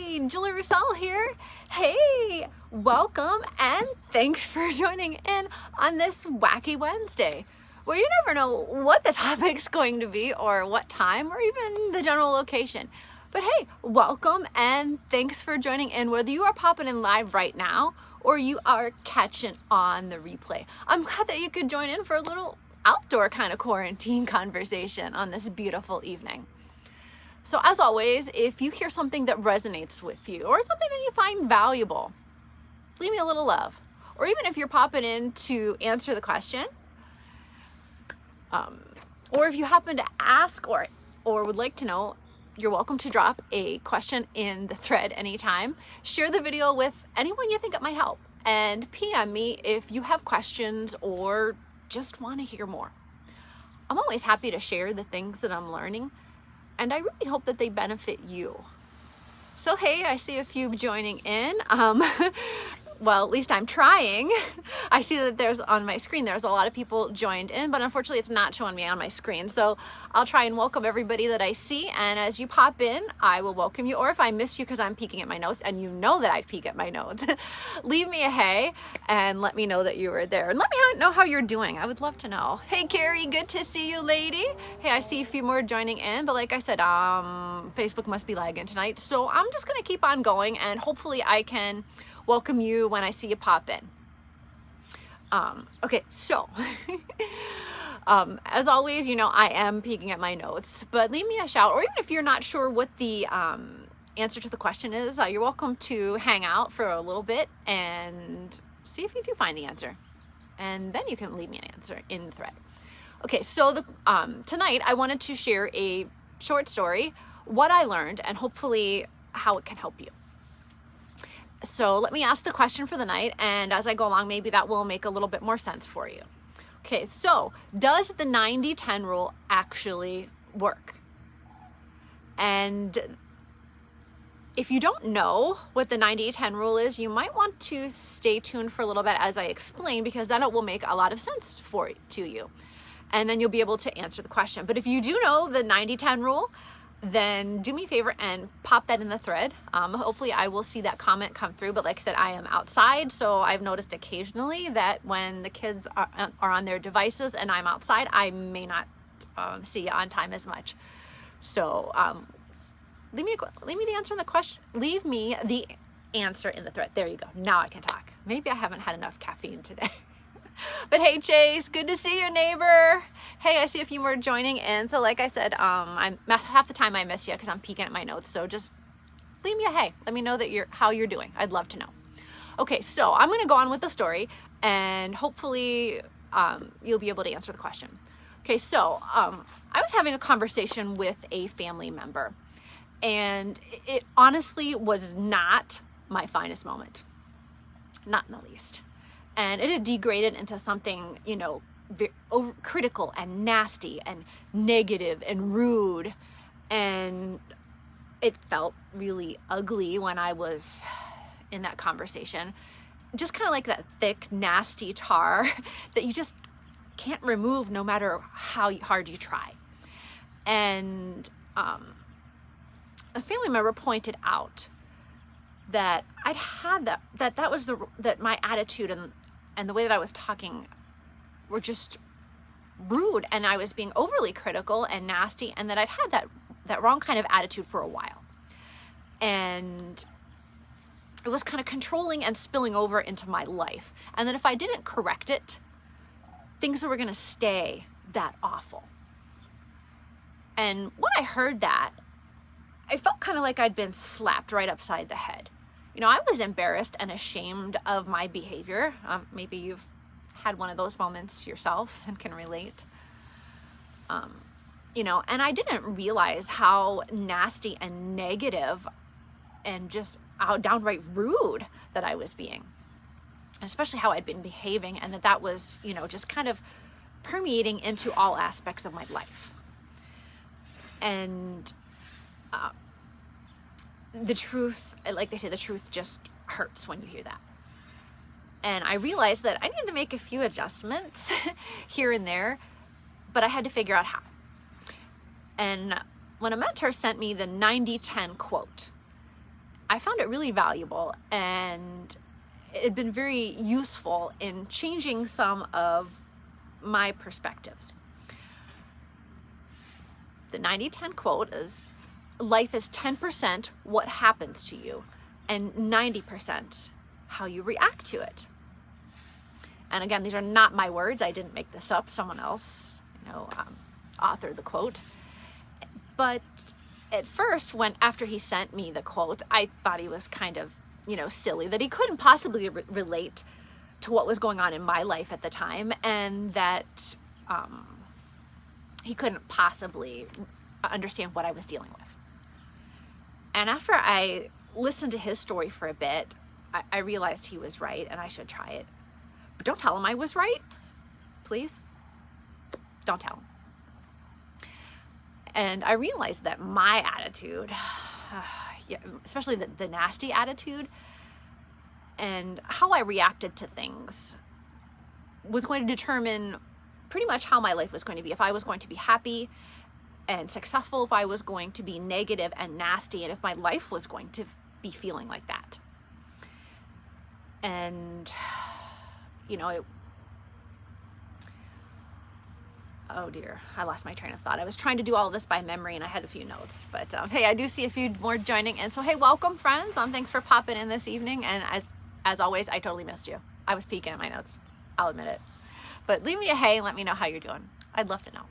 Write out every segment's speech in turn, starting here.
Hey, Julie Roussel here. Hey, welcome and thanks for joining in on this wacky Wednesday, where you never know what the topic's going to be or what time or even the general location. But hey, welcome and thanks for joining in, whether you are popping in live right now or you are catching on the replay. I'm glad that you could join in for a little outdoor kind of quarantine conversation on this beautiful evening. So as always, if you hear something that resonates with you or something that you find valuable, leave me a little love. Or even if you're popping in to answer the question, or if you happen to ask or would like to know, you're welcome to drop a question in the thread anytime. Share the video with anyone you think it might help. And PM me if you have questions or just want to hear more. I'm always happy to share the things that I'm learning, and I really hope that they benefit you. So hey, I see a few joining in. Well, at least I'm trying. I see that there's on my screen, there's a lot of people joined in, but unfortunately it's not showing me on my screen. So I'll try and welcome everybody that I see. And as you pop in, I will welcome you. Or if I miss you because I'm peeking at my notes, and you know that I'd peek at my notes, leave me a hey and let me know that you were there. And let me know how you're doing. I would love to know. Hey, Carrie, good to see you, lady. Hey, I see a few more joining in, but like I said, Facebook must be lagging tonight. So I'm just gonna keep on going, and hopefully I can welcome you when I see you pop in. Okay, so as always, you know, I am peeking at my notes, but leave me a shout, or even if you're not sure what the answer to the question is, you're welcome to hang out for a little bit and see if you do find the answer, and then you can leave me an answer in the thread. Okay, so tonight I wanted to share a short story, what I learned, and hopefully how it can help you. So let me ask the question for the night, and as I go along, maybe that will make a little bit more sense for you. Okay, so does the 90-10 rule actually work? And if you don't know what the 90-10 rule is, you might want to stay tuned for a little bit as I explain, because then it will make a lot of sense to you. And then you'll be able to answer the question. But if you do know the 90-10 rule, then do me a favor and pop that in the thread. Hopefully I will see that comment come through, but like I said, I am outside, so I've noticed occasionally that when the kids are on their devices and I'm outside, I may not see you on time as much. So leave me the answer in the question. Leave me the answer in the thread. There you go. Now I can talk. Maybe I haven't had enough caffeine today. But hey, Chase, good to see you, neighbor. Hey, I see a few more joining in. So like I said, I'm half the time I miss you because I'm peeking at my notes. So just leave me a hey. Let me know that how you're doing. I'd love to know. Okay, so I'm going to go on with the story, and hopefully you'll be able to answer the question. Okay, so I was having a conversation with a family member, and it honestly was not my finest moment. Not in the least. And it had degraded into something, you know, critical and nasty and negative and rude. And it felt really ugly when I was in that conversation. Just kind of like that thick, nasty tar that you just can't remove no matter how hard you try. And a family member pointed out that I'd had that was that my attitude and the way that I was talking were just rude, and I was being overly critical and nasty, and that I'd had that wrong kind of attitude for a while. And it was kind of controlling and spilling over into my life. And that if I didn't correct it, things were going to stay that awful. And when I heard that, I felt kind of like I'd been slapped right upside the head. You know, I was embarrassed and ashamed of my behavior. Maybe you've had one of those moments yourself and can relate. You know, and I didn't realize how nasty and negative and just downright rude that I was being, especially how I'd been behaving, and that was, you know, just kind of permeating into all aspects of my life. And the truth, like they say, the truth just hurts when you hear that. And I realized that I needed to make a few adjustments here and there, but I had to figure out how. And when a mentor sent me the 90-10 quote, I found it really valuable, and it had been very useful in changing some of my perspectives. The 90-10 quote is, life is 10% what happens to you and 90% how you react to it. And again, these are not my words. I didn't make this up. Someone else, authored the quote. But at first, after he sent me the quote, I thought he was kind of, silly, that he couldn't possibly relate to what was going on in my life at the time, and that he couldn't possibly understand what I was dealing with. And after I listened to his story for a bit, I realized he was right and I should try it. But don't tell him I was right, please. Don't tell him. And I realized that my attitude, especially the nasty attitude, and how I reacted to things was going to determine pretty much how my life was going to be. If I was going to be happy and successful, if I was going to be negative and nasty, and if my life was going to be feeling like that. And, oh dear, I lost my train of thought. I was trying to do all this by memory and I had a few notes, but hey, I do see a few more joining. And so, hey, welcome friends. Thanks for popping in this evening. And as always, I totally missed you. I was peeking at my notes. I'll admit it. But leave me a hey and let me know how you're doing. I'd love to know.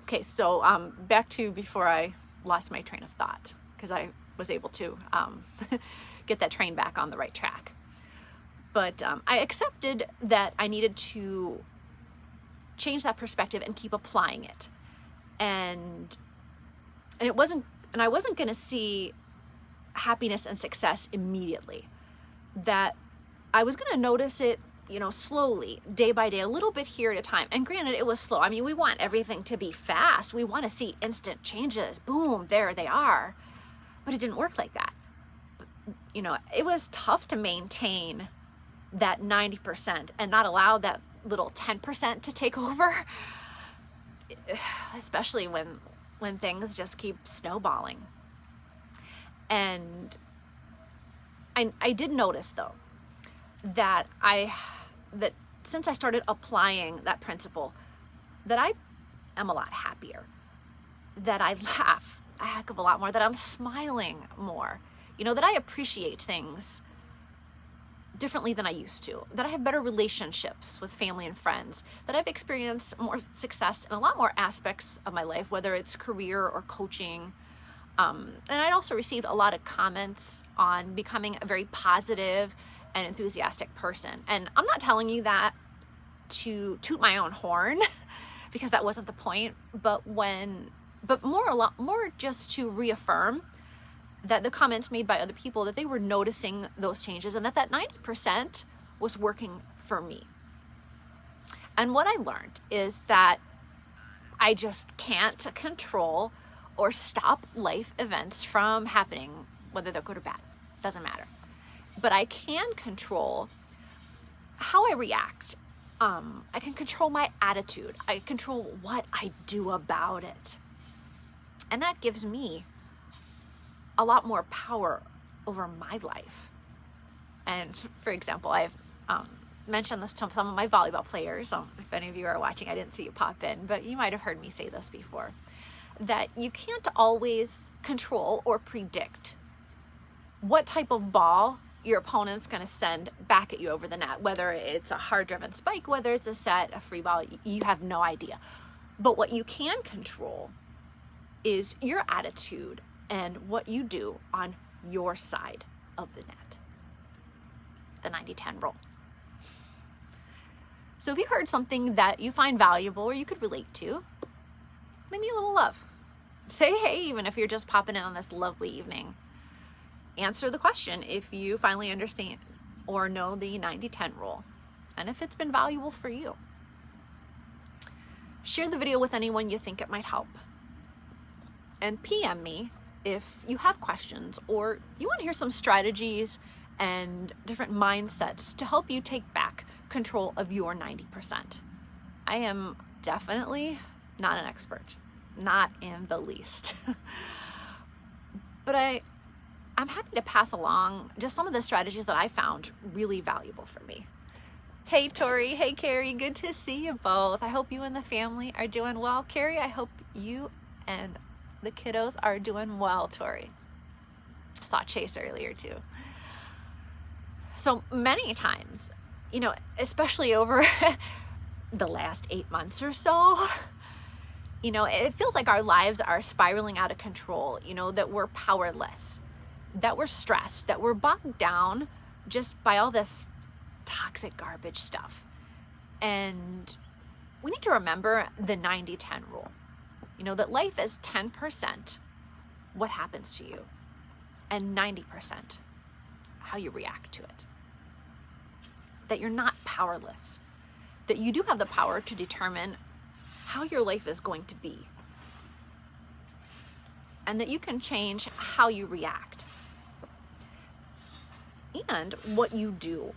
Okay, so back to before I lost my train of thought, because I was able to get that train back on the right track. But I accepted that I needed to change that perspective and keep applying it. And I wasn't going to see happiness and success immediately. That I was going to notice it, slowly, day by day, a little bit here at a time. And granted, it was slow. I mean, we want everything to be fast. We want to see instant changes. Boom, there they are. But it didn't work like that. It was tough to maintain that 90% and not allow that little 10% to take over, especially when things just keep snowballing. And I did notice though that since I started applying that principle, that I am a lot happier, that I laugh a heck of a lot more, that I'm smiling more, that I appreciate things differently than I used to, that I have better relationships with family and friends, that I've experienced more success in a lot more aspects of my life, whether it's career or coaching. And I'd also received a lot of comments on becoming a very positive and enthusiastic person. And I'm not telling you that to toot my own horn, because that wasn't the point, but more just to reaffirm that the comments made by other people, that they were noticing those changes and that 90% was working for me. And what I learned is that I just can't control or stop life events from happening, whether they're good or bad, doesn't matter. But I can control how I react. I can control my attitude. I control what I do about it. And that gives me a lot more power over my life. And for example, I've mentioned this to some of my volleyball players. If any of you are watching, I didn't see you pop in, but you might have heard me say this before, that you can't always control or predict what type of ball your opponent's going to send back at you over the net, whether it's a hard-driven spike, whether it's a set, a free ball, you have no idea. But what you can control is your attitude and what you do on your side of the net. The 90-10 rule. So if you heard something that you find valuable or you could relate to, leave me a little love. Say hey, even if you're just popping in on this lovely evening. Answer the question if you finally understand or know the 90-10 rule, and if it's been valuable for you. Share the video with anyone you think it might help. And PM me if you have questions or you want to hear some strategies and different mindsets to help you take back control of your 90%. I am definitely not an expert, not in the least. But I I'm happy to pass along just some of the strategies that I found really valuable for me. Hey Tori, hey Carrie, good to see you both. I hope you and the family are doing well. Carrie, I hope you and the kiddos are doing well, Tori. I saw Chase earlier too. So many times, you know, especially over the last 8 months or so, you know, it feels like our lives are spiraling out of control, you know, that we're powerless, that we're stressed, that we're bogged down just by all this toxic garbage stuff. And we need to remember the 90-10 rule. You know, that life is 10% what happens to you and 90% how you react to it. That you're not powerless. That you do have the power to determine how your life is going to be. And that you can change how you react. And what you do.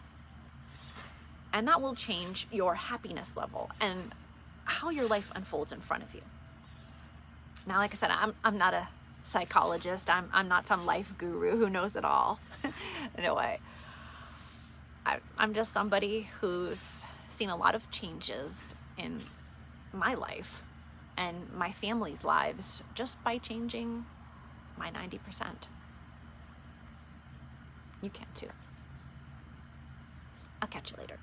And that will change your happiness level and how your life unfolds in front of you. Now, like I said, I'm not a psychologist. I'm not some life guru who knows it all. No way. I'm just somebody who's seen a lot of changes in my life and my family's lives just by changing my 90%. You can too. I'll catch you later.